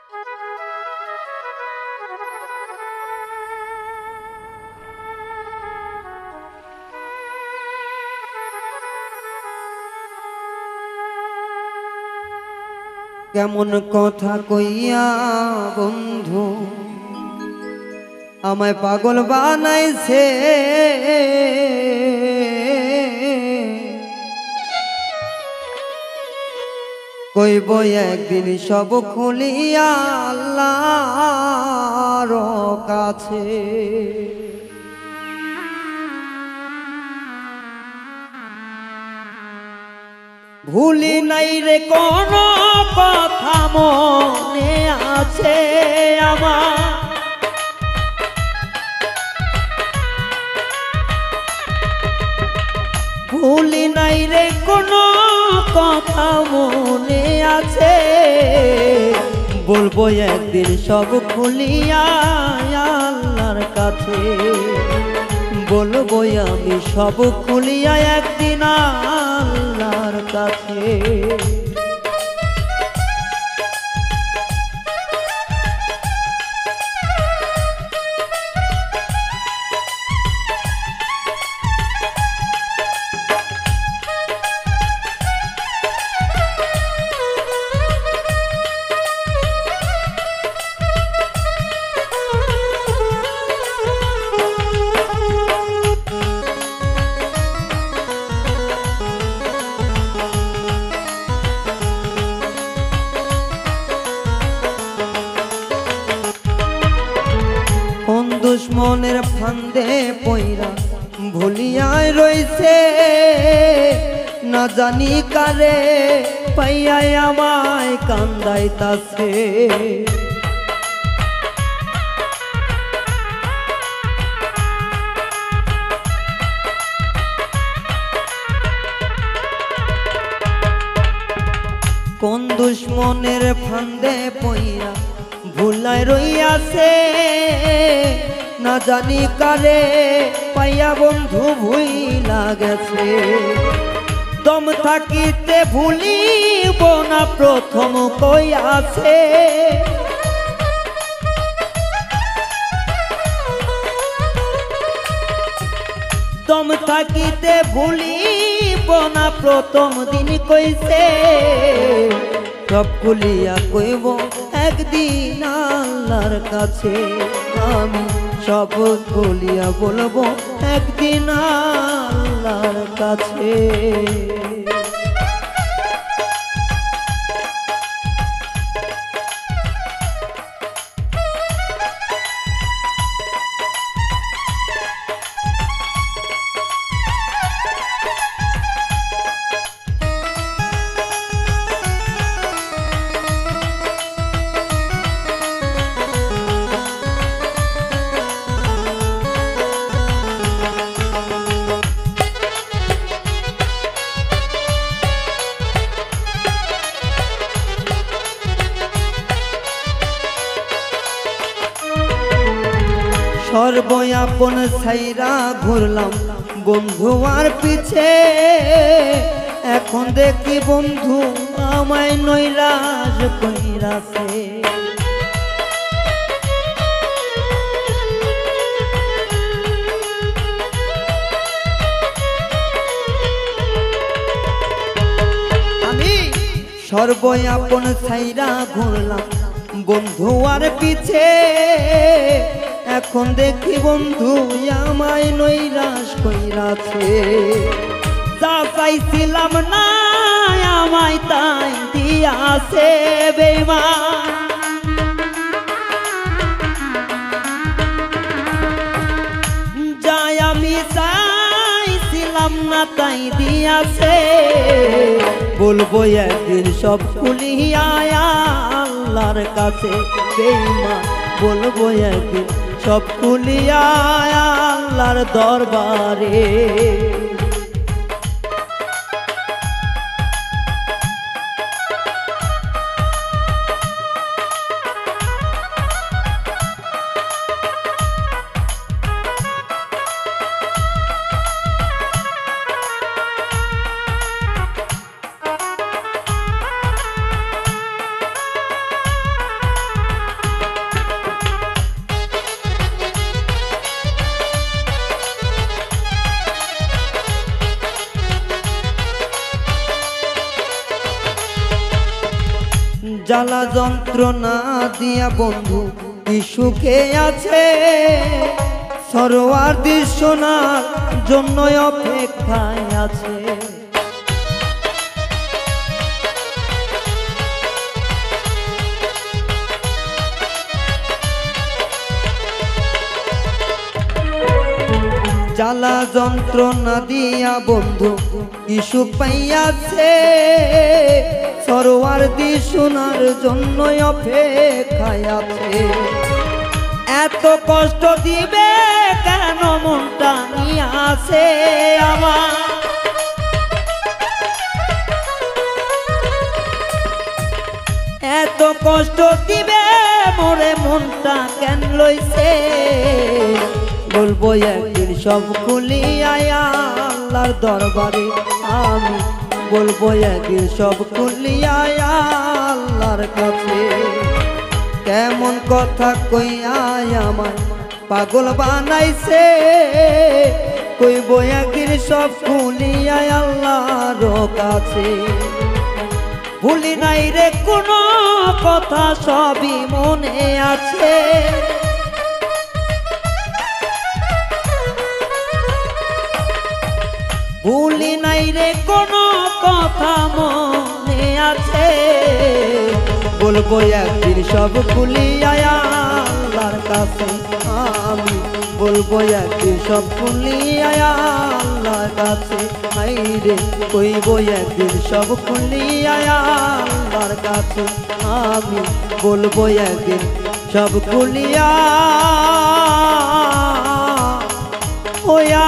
কেমন কথা কইয়া বন্ধু আমায় পাগল বানাইছে, কইব একদিন সব খুলিয়া আল্লাহর কাছে। ভুলি নাই রে কোন কথা মনে আছে আমার, ভুলি নাই রে কোন কথা মনে আছে, বলবো একদিন সব খুলিয়া আল্লাহর কাছে, বলবো আমি সব খুলিয়া একদিন আল্লাহর কাছে। দুশ্মনের ফান্দে পইরা ভুলিয়ায় রইছে, না জানি কারে পাইয়াই আমায় কান্দাইতাছে। কোন দুশ্মনের ফান্দে পইরা ভুলায় রইয়াছে, না জানি কারে পাইয়া বন্ধু ভুইলা গেছে। দম থাকিতে ভুলিব না প্রথম কইয়াছে, দম থাকিতে ভুলিব না প্রথম দিন কইছে, সব খুলিয়া কইব একদিন আল্লাহর কাছে। আমি সব খুলিয়া বলবো একদিন আল্লাহর কাছে। সর্বয়াপন ছাইরা ঘুরলাম বন্ধু আর পিছে, এখন দেখি বন্ধু আমায় নৈরাশ কইরাছে। আমি সর্বয়াপন ছাইরা ঘুরলাম বন্ধু আর পিছে, এখন দেখি বন্ধু আমায় নৈরাশ কইরাছে। যা চাইছিলাম না আমায় তাই দিয়াছে বেঈমান, যাই আমি চাইছিলাম না তাই দিয়াছে, বলবো একদিন সব খুলিয়া আল্লাহর কাছে। বেঈমান বলবো একদিন সব খুলিয়া আল্লাহর দরবারে। জ্বালা যন্ত্রণা দিয়া বন্ধু কি সুখে আছে, সরোয়ার্দী শোনার জন্য অপেক্ষায় আছে। জ্বালা যন্ত্রণা দিয়া বন্ধু কি সুখ পাইয়াছে, সরোয়ার্দী শোনার জন্য অপেক্ষায় আছে। এত কষ্ট দিবে কেন মনটা নিয়ে আসে আমার, এত কষ্ট দিবে মোরে মনটা কেন লইছে, বলবো একদিন সব খুলিয়া আল্লাহর দরবারে আমি, বলবো একদিন সব খুলিয়া আল্লাহর কাছে। কেমন কথা কইয়া আমায় পাগল বানাইছে, কইব একদিন সব খুলিয়া আল্লাহর কাছে। ভুলি নাই রে কোনো কথা, সবই মনে আছে। ভুলি নাই রে কোনো কথা মনে আছে, বলবো একদিন সব খুলিয়া আল্লাহর কাছে আমি, বলবো একদিন সব খুলিয়া আল্লাহর কাছে। আইরে কইব একদিন সব খুলিয়া আল্লাহর কাছে আমি, বলবো একদিন সব খুলিয়া ওয়া